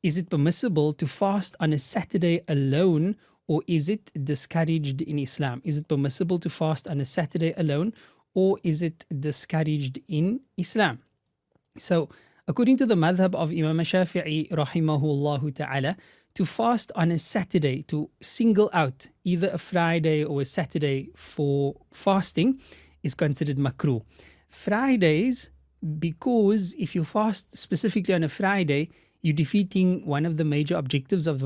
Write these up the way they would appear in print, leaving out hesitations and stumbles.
Is it permissible to fast on a Saturday alone, or is it discouraged in Islam? Is it permissible to fast on a Saturday alone, or is it discouraged in Islam? So, according to the madhab of Imam Shafi'i rahimahullah ta'ala, to fast on a Saturday, to single out either a Friday or a Saturday for fasting, is considered makruh. Fridays, because if you fast specifically on a Friday, you're defeating one of the major objectives of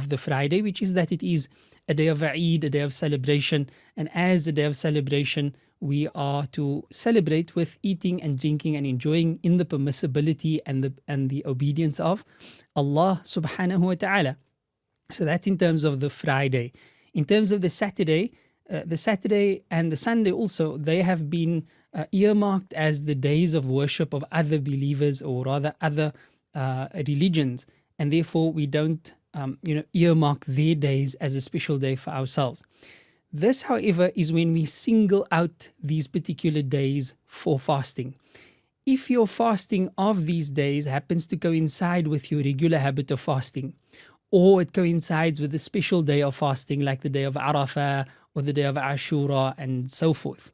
the Friday, which is that it is a day of Eid, a day of celebration. And as a day of celebration, we are to celebrate with eating and drinking and enjoying in the permissibility and the obedience of Allah subhanahu wa ta'ala. So that's in terms of the Friday. In terms of the Saturday and the Sunday also, they have been earmarked as the days of worship of other believers, or rather other religions, and therefore we don't earmark their days as a special day for ourselves. This, however, is when we single out these particular days for fasting. If your fasting of these days happens to coincide with your regular habit of fasting, or it coincides with a special day of fasting like the day of Arafah or the day of Ashura and so forth,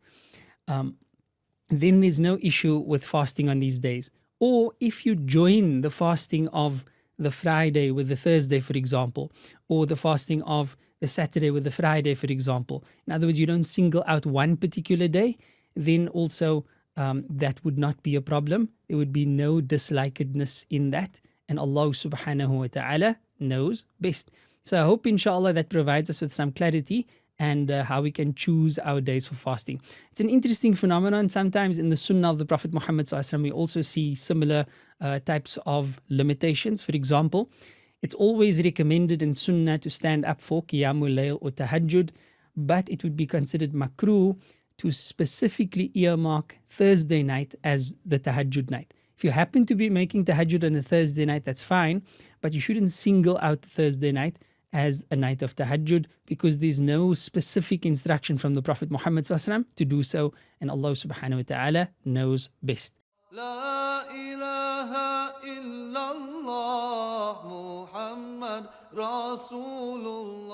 then there's no issue with fasting on these days. Or if you join the fasting of the Friday with the Thursday, for example, or the fasting of the Saturday with the Friday, for example, in other words, you don't single out one particular day, then also that would not be a problem. There would be no dislikedness in that, and Allah subhanahu wa ta'ala knows best. So I hope, inshallah, that provides us with some clarity and how we can choose our days for fasting. It's an interesting phenomenon. Sometimes in the Sunnah of the Prophet Muhammad sallallahu alaihi wasallam, we also see similar types of limitations. For example, it's always recommended in Sunnah to stand up for Qiyamul Layl or Tahajjud, but it would be considered makruh to specifically earmark Thursday night as the Tahajjud night. If you happen to be making Tahajjud on a Thursday night, that's fine, but you shouldn't single out Thursday night as a night of Tahajjud, because there's no specific instruction from the Prophet Muhammad sallallahu alaihi wasallam to do so, and Allah subhanahu wa ta'ala knows best. La ilaha illallah Muhammad Rasulullah.